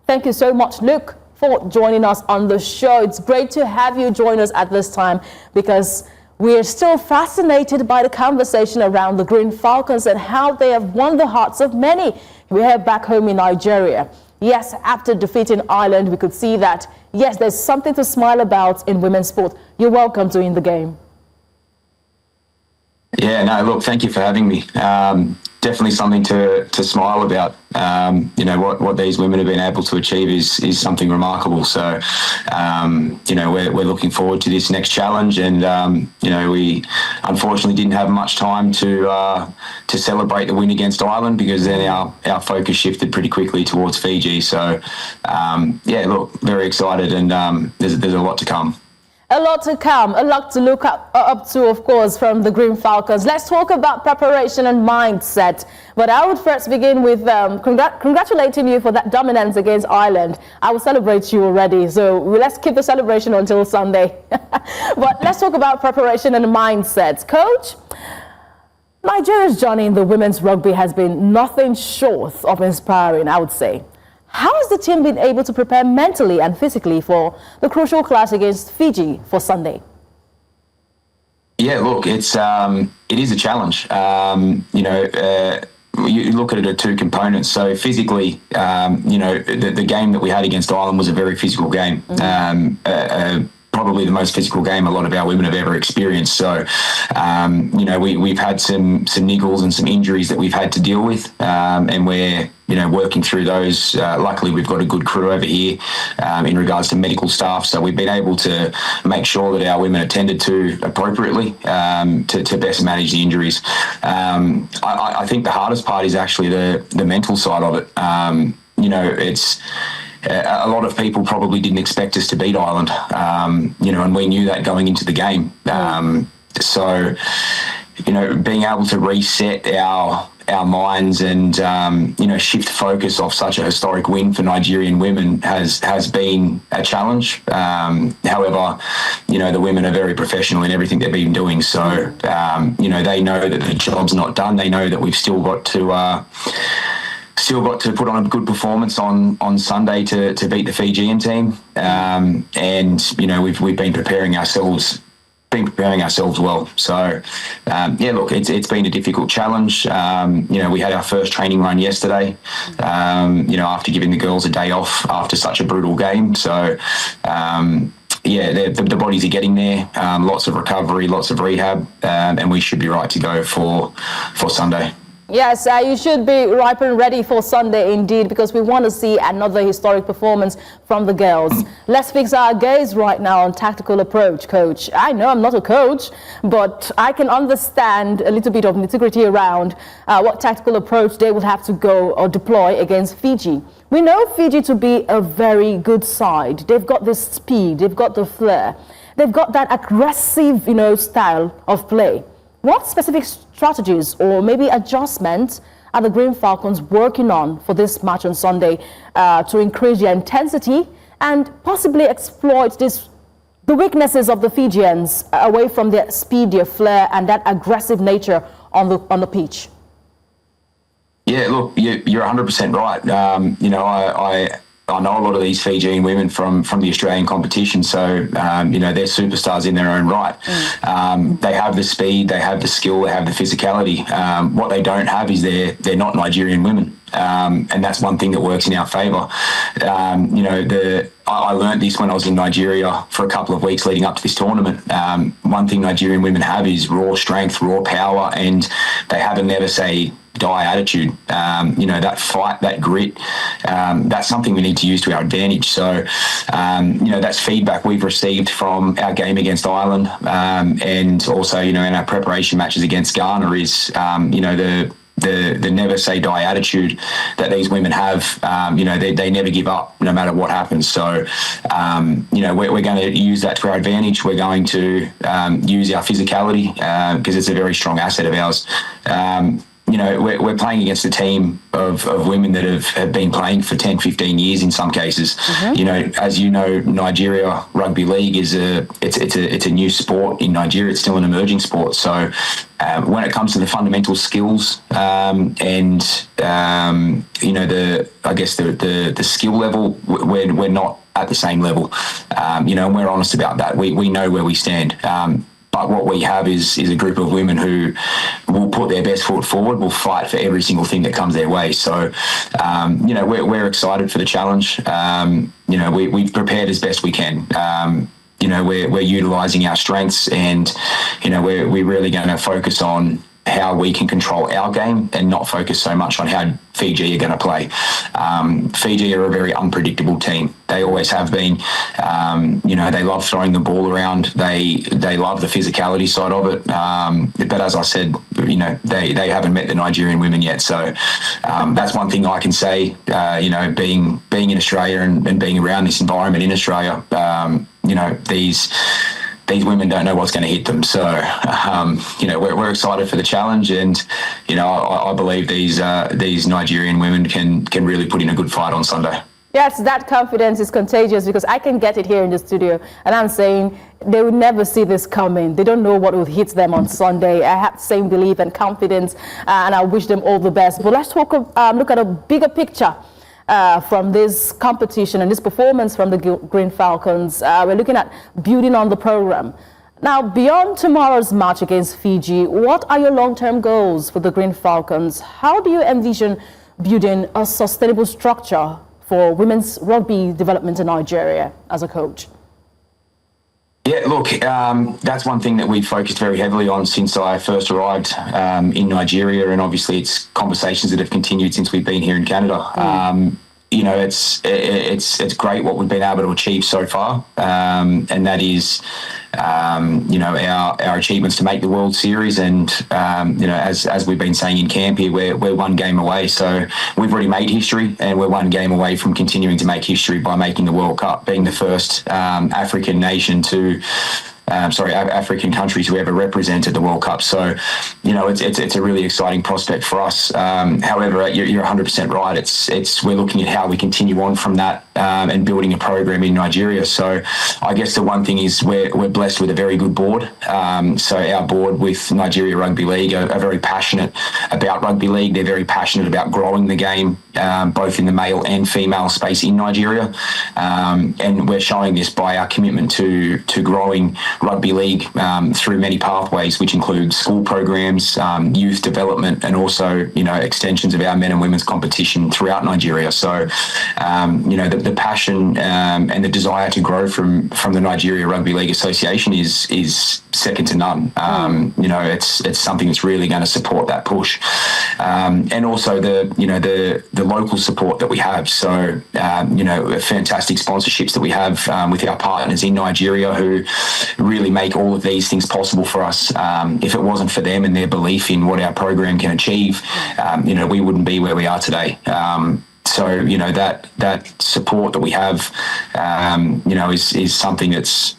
Thank you so much, Luke, for joining us on the show. It's great to have you join us at this time because we're still fascinated by the conversation around the Green Falcons and how they have won the hearts of many. We're here back home in Nigeria. Yes, after defeating Ireland, we could see that, yes, there's something to smile about in women's sport. You're welcome to In the Game. Yeah, no, look, thank you for having me. Definitely something to smile about. What these women have been able to achieve is something remarkable. So, we're looking forward to this next challenge, and we unfortunately didn't have much time to celebrate the win against Ireland because then our focus shifted pretty quickly towards Fiji. So, look, very excited, and there's a lot to come. A lot to come, a lot to look up to, of course, from the Green Falcons. Let's talk about preparation and mindset. But I would first begin with congratulating you for that dominance against Ireland. I will celebrate you already, so let's keep the celebration until Sunday. But let's talk about preparation and mindset. Coach, Nigeria's journey in the women's rugby has been nothing short of inspiring, I would say. How has the team been able to prepare mentally and physically for the crucial clash against Fiji for Sunday? Yeah, look, it is a challenge. You look at it at two components. So physically, the game that we had against Ireland was a very physical game. Probably the most physical game a lot of our women have ever experienced. So, we've had some niggles and some injuries that we've had to deal with, and we're working through those. Luckily, we've got a good crew over here in regards to medical staff, so we've been able to make sure that our women are tended to appropriately to best manage the injuries. I think the hardest part is actually the mental side of it. It's a lot of people probably didn't expect us to beat Ireland, and we knew that going into the game. So, being able to reset our minds and, shift focus off such a historic win for Nigerian women has been a challenge. However, the women are very professional in everything they've been doing. So, they know that the job's not done. They know that we've still got to put on a good performance on Sunday to beat the Fijian team, we've been preparing ourselves well. So look, it's been a difficult challenge. We had our first training run yesterday, after giving the girls a day off after such a brutal game. So the bodies are getting there, lots of recovery, lots of rehab, and we should be right to go for Sunday. Yes, you should be ripe and ready for Sunday indeed, because we want to see another historic performance from the girls. Let's fix our gaze right now on tactical approach, Coach. I know I'm not a coach, but I can understand a little bit of nitty-gritty around what tactical approach they would have to go or deploy against Fiji. We know Fiji to be a very good side. They've got the speed, they've got the flair, they've got that aggressive, style of play. What specific strategies or maybe adjustments are the Green Falcons working on for this match on Sunday to increase their intensity and possibly exploit the weaknesses of the Fijians away from their speed, their flair, and that aggressive nature on the pitch? Yeah, look, you're 100% right. I know a lot of these Fijian women from the Australian competition, so they're superstars in their own right. They have the speed, they have the skill, they have the physicality. What they don't have is they're not Nigerian women, and that's one thing that works in our favour. I learned this when I was in Nigeria for a couple of weeks leading up to this tournament. One thing Nigerian women have is raw strength, raw power, and they have a never say die attitude. That fight, that grit, that's something we need to use to our advantage. So, that's feedback we've received from our game against Ireland, and also, in our preparation matches against Ghana is, the never say die attitude that these women have. They never give up no matter what happens. So, we're going to use that to our advantage. We're going to use our physicality because it's a very strong asset of ours. we're playing against a team of women that have been playing for 10, 15 years in some cases. As you know, Nigeria Rugby League is it's a new sport in Nigeria. It's still an emerging sport. So when it comes to the fundamental skills the skill level, we're not at the same level, and we're honest about that. We know where we stand. But what we have is a group of women who will put their best foot forward, will fight for every single thing that comes their way. So, we're excited for the challenge. We've prepared as best we can. We're utilising our strengths, and, we're really going to focus on how we can control our game and not focus so much on how Fiji are going to play. Fiji are a very unpredictable team. They always have been. They love throwing the ball around. They love the physicality side of it. But as I said, they haven't met the Nigerian women yet. So that's one thing I can say. Being in Australia and being around this environment in Australia, these women don't know what's going to hit them. So, we're excited for the challenge, and, I believe these Nigerian women can really put in a good fight on Sunday. Yes, that confidence is contagious, because I can get it here in the studio, and I'm saying they would never see this coming. They don't know what will hit them on Sunday. I have the same belief and confidence, and I wish them all the best. But let's look at a bigger picture from this competition and this performance from the Green Falcons. We're looking at building on the program. Now, beyond tomorrow's match against Fiji, what are your long-term goals for the Green Falcons? How do you envision building a sustainable structure for women's rugby development in Nigeria as a coach? Yeah, look, that's one thing that we've focused very heavily on since I first arrived in Nigeria, and obviously it's conversations that have continued since we've been here in Canada. It's great what we've been able to achieve so far, and that is, our achievements to make the World Series, and as we've been saying in camp here, we're one game away. So we've already made history, and we're one game away from continuing to make history by making the World Cup, being the first African nation to. African countries who ever represented the World Cup. So, it's a really exciting prospect for us. However, you're 100% right. We're looking at how we continue on from that and building a program in Nigeria. So, I guess the one thing is we're blessed with a very good board. So our board with Nigeria Rugby League are very passionate about rugby league. They're very passionate about growing the game, both in the male and female space in Nigeria. And we're showing this by our commitment to growing rugby league through many pathways, which include school programs, youth development, and also, extensions of our men and women's competition throughout Nigeria. So, the passion and the desire to grow from the Nigeria Rugby League Association is second to none. It's something that's really going to support that push, and also the local support that we have. So, fantastic sponsorships that we have with our partners in Nigeria who really make all of these things possible for us. If it wasn't for them and their belief in what our program can achieve, we wouldn't be where we are today. So, that support that we have, is something that's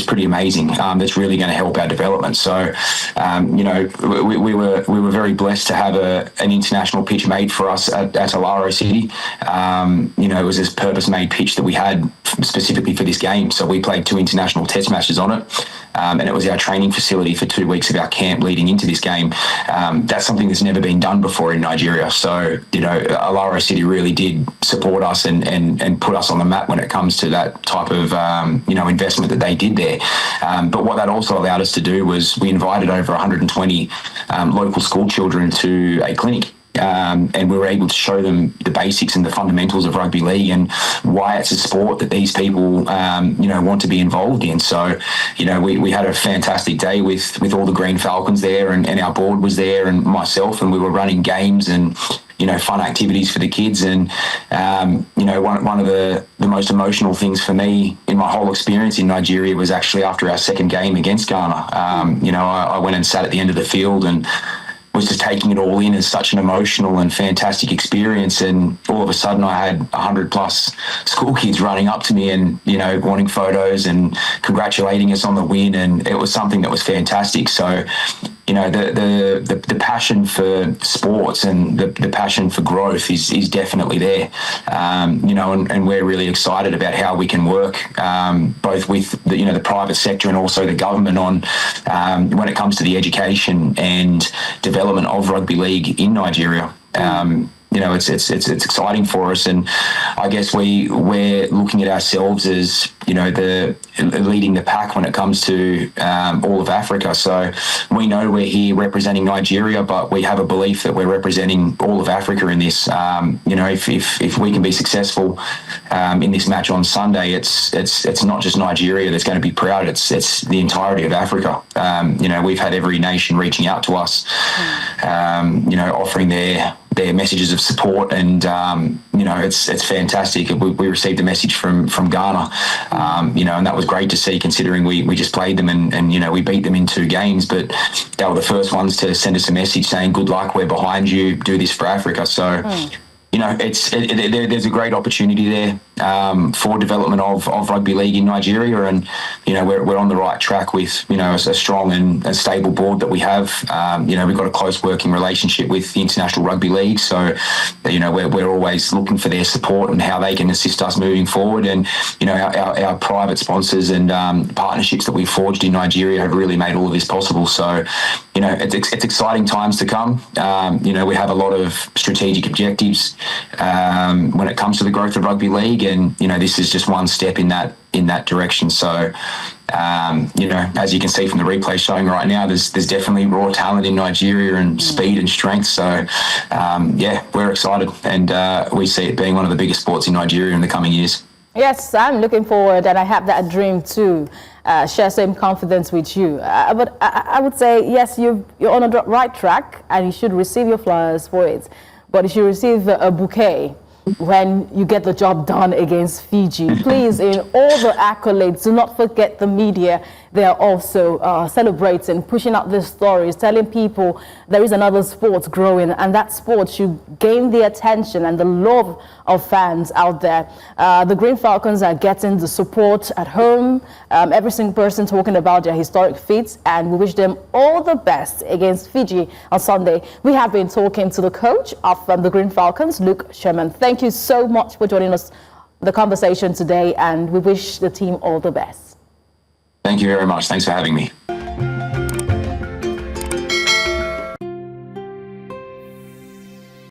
pretty amazing. That's really going to help our development. So, we were very blessed to have an international pitch made for us at Alaro City. It was this purpose-made pitch that we had specifically for this game. So we played 2 international test matches on it. And it was our training facility for 2 weeks of our camp leading into this game. That's something that's never been done before in Nigeria. So, Alaro City really did support us and put us on the map when it comes to that type of, investment that they did there. But what that also allowed us to do was we invited over 120 local school children to a clinic. And we were able to show them the basics and the fundamentals of rugby league and why it's a sport that these people, want to be involved in. So, we had a fantastic day with all the Green Falcons there, and our board was there, and myself, and we were running games and fun activities for the kids. And, one of the most emotional things for me in my whole experience in Nigeria was actually after our second game against Ghana. I went and sat at the end of the field and was just taking it all in as such an emotional and fantastic experience. And all of a sudden I had 100 plus school kids running up to me and, wanting photos and congratulating us on the win. And it was something that was fantastic. So, the passion for sports and the passion for growth is definitely there. And we're really excited about how we can work both with the private sector and also the government on when it comes to the education and development of rugby league in Nigeria. It's exciting for us, and I guess we're looking at ourselves as the leading the pack when it comes to all of Africa. So we know we're here representing Nigeria, but we have a belief that we're representing all of Africa in this. If we can be successful in this match on Sunday, it's not just Nigeria that's going to be proud. It's the entirety of Africa. We've had every nation reaching out to us, offering their messages of support, and it's fantastic. We received a message from Ghana, and that was great to see, considering we just played them and we beat them in 2 games, but they were the first ones to send us a message saying, good luck, we're behind you, do this for Africa. So there's a great opportunity there for development of rugby league in Nigeria, and we're on the right track with a strong and a stable board that we have. We've got a close working relationship with the International Rugby League, so we're always looking for their support and how they can assist us moving forward. And our private sponsors and partnerships that we've forged in Nigeria have really made all of this possible. So it's exciting times to come. We have a lot of strategic objectives when it comes to the growth of rugby league, and this is just one step in that direction. So as you can see from the replay showing right now, there's definitely raw talent in Nigeria and speed and strength. So we're excited, and we see it being one of the biggest sports in Nigeria in the coming years. Yes, I'm looking forward, and I have that dream too. Share same confidence with you. But I would say, yes, you're on the right track, and you should receive your flowers for it. But you should receive a bouquet when you get the job done against Fiji. Please, in all the accolades, do not forget the media. They are also celebrating, pushing out these stories, telling people there is another sport growing, and that sport should gain the attention and the love of fans out there. The Green Falcons are getting the support at home. Every single person talking about their historic feats, and we wish them all the best against Fiji on Sunday. We have been talking to the coach of the Green Falcons, Luke Shearer. Thank you so much for joining us the conversation today, and we wish the team all the best. Thank you very much. Thanks for having me.